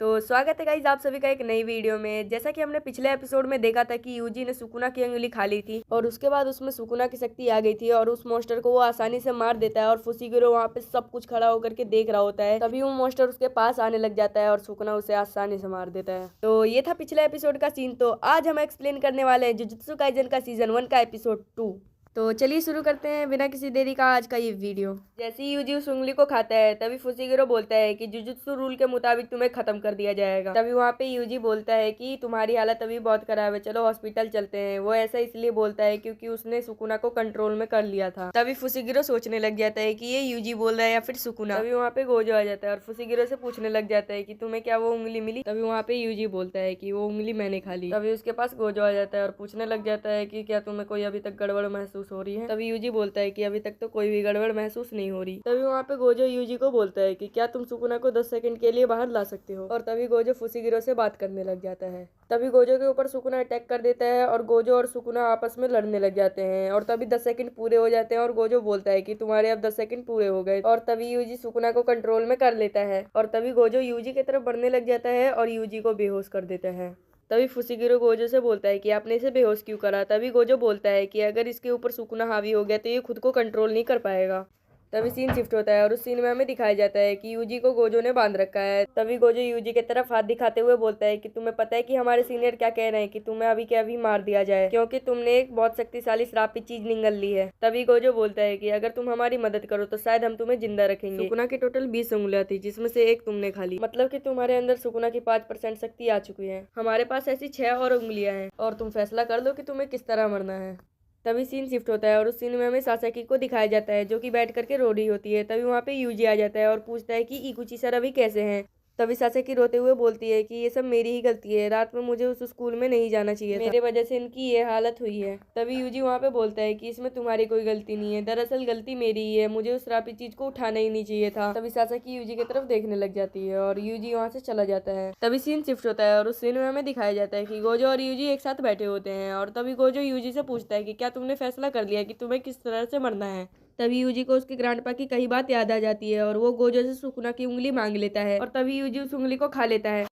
तो स्वागत है गाइस आप सभी का एक नई वीडियो में। जैसा कि हमने पिछले एपिसोड में देखा था कि यूजी ने सुकुना की अंगुली खा ली थी और उसके बाद उसमें सुकुना की शक्ति आ गई थी और उस मॉन्स्टर को वो आसानी से मार देता है और फुसीगिरो वहाँ पे सब कुछ खड़ा होकर के देख रहा होता है। तभी वो मॉन्स्टर उसके पास आने लग जाता है और सुकुना उसे आसानी से मार देता है। तो ये था पिछले एपिसोड का सीन। तो आज हम एक्सप्लेन करने वाले हैं जुजुत्सु काइजन का सीजन 1 का एपिसोड 2। तो चलिए शुरू करते हैं बिना किसी देरी का आज का ये वीडियो। जैसे ही यूजी उस उंगली को खाता है तभी फुसीगिरो बोलता है कि जुजुत्सु रूल के मुताबिक तुम्हें खत्म कर दिया जाएगा। तभी वहाँ पे यूजी बोलता है कि तुम्हारी हालत अभी बहुत खराब है, चलो हॉस्पिटल चलते हैं। वो ऐसा इसलिए बोलता है क्योंकि उसने सुकुना को कंट्रोल में कर लिया था। तभी फुसीगिरो सोचने लग जाता है कि ये यूजी बोल रहा है या फिर सुकुना। तभी वहाँ पे गोजो आ जाता है और फुसीगिरो से पूछने लग जाता है कि तुम्हें क्या वो उंगली मिली। तभी वहाँ पे यूजी बोलता है कि वो उंगली मैंने खा ली। तभी उसके पास गोजो आ जाता है और पूछने लग जाता है कि क्या तुम्हें कोई अभी तक गड़बड़ महसूस हो रही है। तभी यूजी बोलता है कि अभी तक तो कोई भी गड़बड़ महसूस नहीं हो रही। तभी वहाँ पे गोजो यूजी को बोलता है कि क्या तुम सुकुना को 10 सेकंड के लिए बाहर ला सकते हो। और तभी गोजो फुसीगिरो से बात करने लग जाता है। तभी गोजो के ऊपर सुकुना अटैक कर देता है और गोजो और सुकुना आपस में लड़ने लग जाते हैं। और तभी 10 सेकंड पूरे हो जाते हैं और गोजो बोलता है कि तुम्हारे अब 10 सेकंड पूरे हो गए। और तभी यूजी सुकुना को कंट्रोल में कर लेता है और तभी गोजो यूजी की तरफ बढ़ने लग जाता है और यूजी को बेहोश कर देता है। तभी फुसीगिरो गोजो से बोलता है कि आपने इसे बेहोश क्यों करा। तभी गोजो बोलता है कि अगर इसके ऊपर सुकुना हावी हो गया तो ये खुद को कंट्रोल नहीं कर पाएगा। तभी सीन शिफ्ट होता है और उस सीन में हमें दिखाया जाता है कि यूजी को गोजो ने बांध रखा है। तभी गोजो यूजी की तरफ हाथ दिखाते हुए बोलता है कि तुम्हें पता है कि हमारे सीनियर क्या कह रहे हैं कि तुम्हें अभी के अभी मार दिया जाए क्योंकि तुमने एक बहुत शक्तिशाली श्रापित चीज निगल ली है। तभी गोजो बोलता है कि अगर तुम हमारी मदद करो तो शायद हम तुम्हें जिंदा रखेंगे। सुकुना की टोटल 20 उंगलियां थी जिसमें से एक तुमने खा ली, मतलब कि तुम्हारे अंदर सुकुना की 5% शक्ति आ चुकी है। हमारे पास ऐसी 6 और उंगलियां हैं और तुम फैसला कर लो कि तुम्हें किस तरह मरना है। तभी सीन शिफ्ट होता है और उस सीन में हमें सासाकी को दिखाया जाता है जो कि बैठ करके रो रही होती है। तभी वहाँ पे यूजी आ जाता है और पूछता है कि इकुची सर अभी कैसे हैं। तभी सासाकी रोते हुए बोलती है कि ये सब मेरी ही गलती है, रात में मुझे उस स्कूल में नहीं जाना चाहिए था, मेरे वजह से इनकी ये हालत हुई है। तभी यूजी वहाँ पे बोलता है कि इसमें तुम्हारी कोई गलती नहीं है, दरअसल गलती मेरी ही है, मुझे उस श्रापित चीज को उठाना ही नहीं चाहिए था। तभी सासाकी यूजी की तरफ देखने लग जाती है और यूजी वहाँ से चला जाता है। तभी सीन शिफ्ट होता है और उस सीन में हमें दिखाया जाता है कि गोजो और यूजी एक साथ बैठे होते हैं और तभी गोजो यूजी से पूछता है कि क्या तुमने फैसला कर लिया कि तुम्हें किस तरह से मरना है। तभी यूजी को उसके ग्रैंडपा की कई बात याद आ जाती है और वो गोजो से सुकुना की उंगली मांग लेता है और तभी यूजी उस उंगली को खा लेता है।